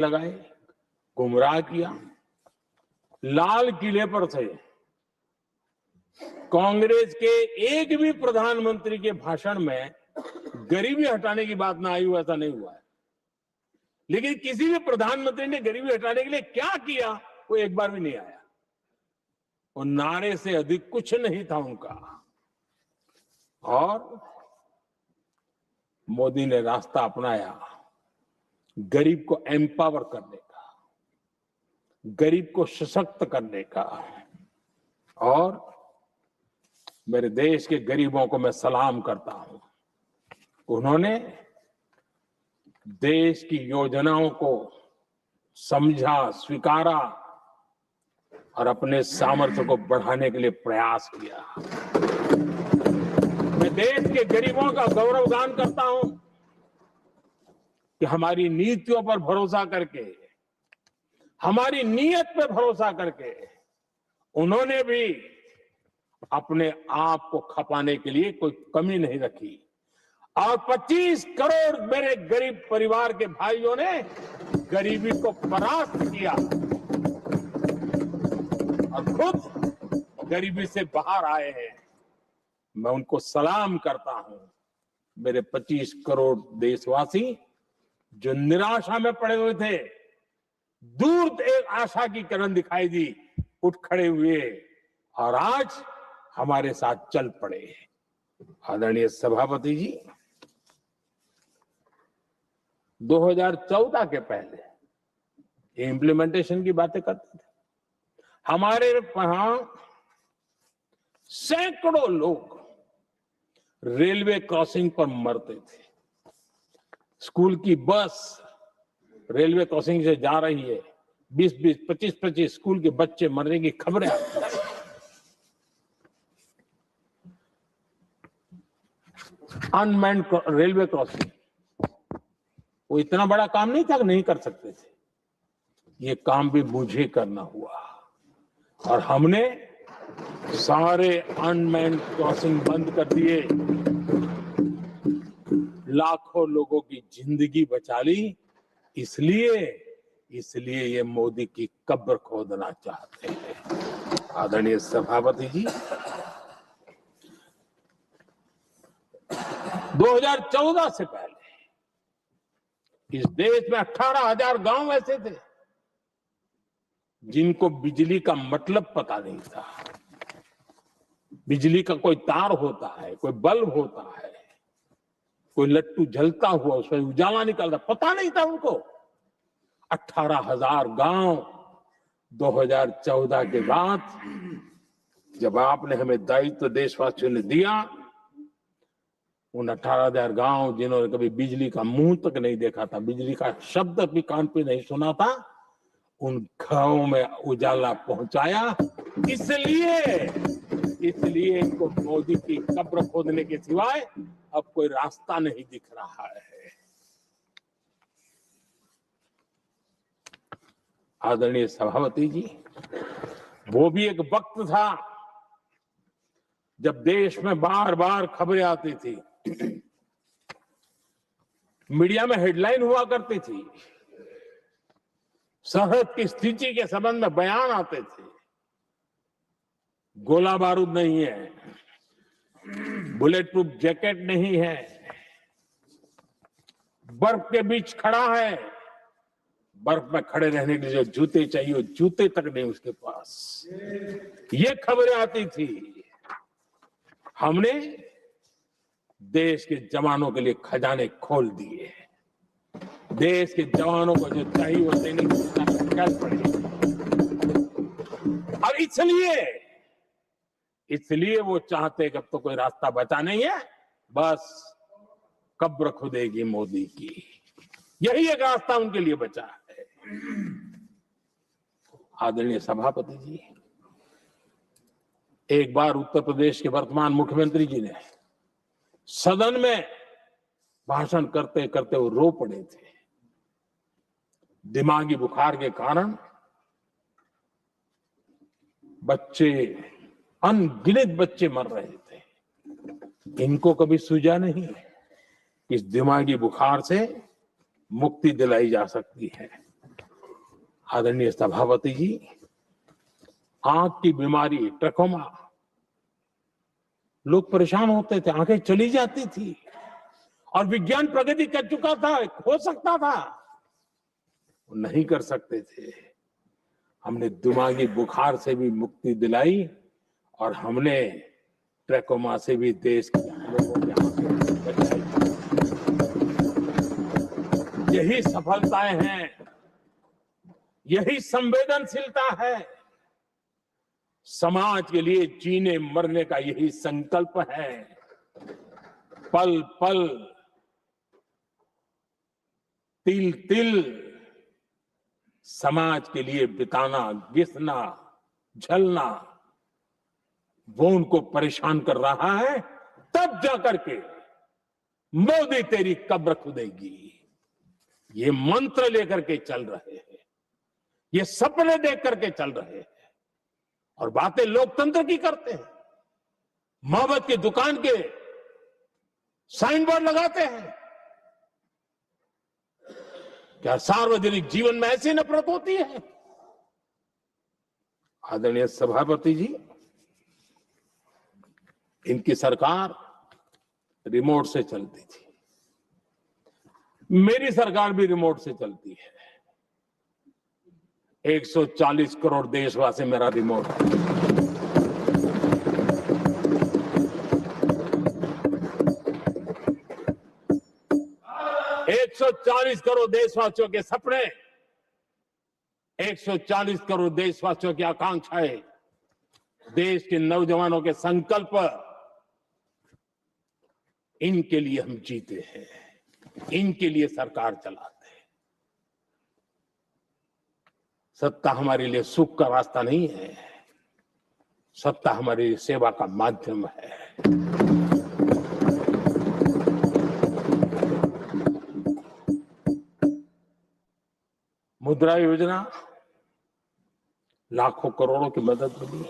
लगाए, गुमराह किया। लाल किले पर से कांग्रेस के एक भी प्रधानमंत्री के भाषण में गरीबी हटाने की बात ना आई हो, ऐसा नहीं हुआ है। लेकिन किसी भी प्रधानमंत्री ने गरीबी हटाने के लिए क्या किया, वो एक बार भी नहीं आया। वो नारे से अधिक कुछ नहीं था उनका। और मोदी ने रास्ता अपनाया गरीब को एम्पावर करने का, गरीब को सशक्त करने का। और मेरे देश के गरीबों को मैं सलाम करता हूं। उन्होंने देश की योजनाओं को समझा, स्वीकारा और अपने सामर्थ्य को बढ़ाने के लिए प्रयास किया। मैं देश के गरीबों का गौरवगान करता हूं कि हमारी नीतियों पर भरोसा करके, हमारी नीयत पर भरोसा करके उन्होंने भी अपने आप को खपाने के लिए कोई कमी नहीं रखी। और 25 करोड़ मेरे गरीब परिवार के भाइयों ने गरीबी को परास्त किया और खुद गरीबी से बाहर आए हैं। मैं उनको सलाम करता हूं। मेरे 25 करोड़ देशवासी जो निराशा में पड़े हुए थे, दूर एक आशा की किरण दिखाई दी, उठ खड़े हुए और आज हमारे साथ चल पड़े। आदरणीय सभापति जी, 2014 के पहले इम्प्लीमेंटेशन की बातें करते थे। हमारे वहां सैकड़ों लोग रेलवे क्रॉसिंग पर मरते थे। स्कूल की बस रेलवे क्रॉसिंग से जा रही है, 20-20, 25-25 स्कूल के बच्चे मरने की खबरें आती हैं। अनमैन्ड रेलवे क्रॉसिंग, वो इतना बड़ा काम नहीं था कि नहीं कर सकते थे। ये काम भी मुझे करना हुआ और हमने सारे अनमैन्ड क्रॉसिंग बंद कर दिए, लाखों लोगों की जिंदगी बचा ली। इसलिए ये मोदी की कब्र खोदना चाहते हैं। आदरणीय सभापति जी, 2014 से पहले इस देश में 18,000 गांव ऐसे थे जिनको बिजली का मतलब पता नहीं था। बिजली का कोई तार होता है, कोई बल्ब होता है, कोई लट्टू जलता हुआ उसमें उजाला निकलता, पता नहीं था उनको। 18,000 गांव 2014 के बाद जब आपने हमें दायित्व देशवासियों ने दिया, उन 18,000 गांव जिन्होंने कभी बिजली का मुंह तक नहीं देखा था, बिजली का शब्द भी कान पे नहीं सुना था, उन गांवों में उजाला पहुंचाया। इसलिए इनको मोदी की कब्र खोदने के सिवाय अब कोई रास्ता नहीं दिख रहा है। आदरणीय सभापति जी, वो भी एक वक्त था जब देश में बार बार खबरें आती थी, मीडिया में हेडलाइन हुआ करती थी, सरहद की स्थिति के संबंध में बयान आते थे। गोला बारूद नहीं है, बुलेट प्रूफ जैकेट नहीं है, बर्फ के बीच खड़ा है, बर्फ में खड़े रहने के लिए जो जूते चाहिए वो जूते तक नहीं उसके पास। ये खबरें आती थी। हमने देश के जवानों के लिए खजाने खोल दिए। देश के जवानों को जो चाहिए वो देने की कर पड़ी। और इसलिए वो चाहते कि अब तो कोई रास्ता बचा नहीं है, बस कब्र खुदेगी मोदी की। यही एक रास्ता उनके लिए बचा है। आदरणीय सभापति जी, एक बार उत्तर प्रदेश के वर्तमान मुख्यमंत्री जी ने सदन में भाषण करते करते वो रो पड़े थे। दिमागी बुखार के कारण बच्चे, अनगिनत बच्चे मर रहे थे। इनको कभी सूझा नहीं इस दिमागी बुखार से मुक्ति दिलाई जा सकती है। आदरणीय सभापति जी, आंख की बीमारी ट्रकोमा, लोग परेशान होते थे, आंखें चली जाती थी और विज्ञान प्रगति कर चुका था, हो सकता था, वो नहीं कर सकते थे। हमने दिमागी बुखार से भी मुक्ति दिलाई और हमने ट्रकोमा से भी देश के लोगों की आंखें बचाई। यही सफलताएं हैं, यही संवेदनशीलता है, समाज के लिए जीने मरने का यही संकल्प है। पल पल, तिल तिल समाज के लिए बिताना, घिसना, झलना, वो उनको परेशान कर रहा है। तब जाकर के मोदी तेरी कब्र खुदेगी, ये मंत्र लेकर के चल रहे हैं, ये सपने देख करके चल रहे हैं और बातें लोकतंत्र की करते हैं। मोहब्बत की दुकान के साइन बोर्ड लगाते हैं। क्या सार्वजनिक जीवन में ऐसी नफरत होती है? आदरणीय सभापति जी, इनकी सरकार रिमोट से चलती थी, मेरी सरकार भी रिमोट से चलती है। 140 करोड़ देशवासी मेरा रिमोट है। एक 140 करोड़ देशवासियों के सपने, 140 करोड़ देशवासियों की आकांक्षाएं, देश के नौजवानों के संकल्प, इनके लिए हम जीते हैं, इनके लिए सरकार चलाते हैं। सत्ता हमारे लिए सुख का रास्ता नहीं है, सत्ता हमारी लिए सेवा का माध्यम है। मुद्रा योजना, लाखों करोड़ों की मदद मिली।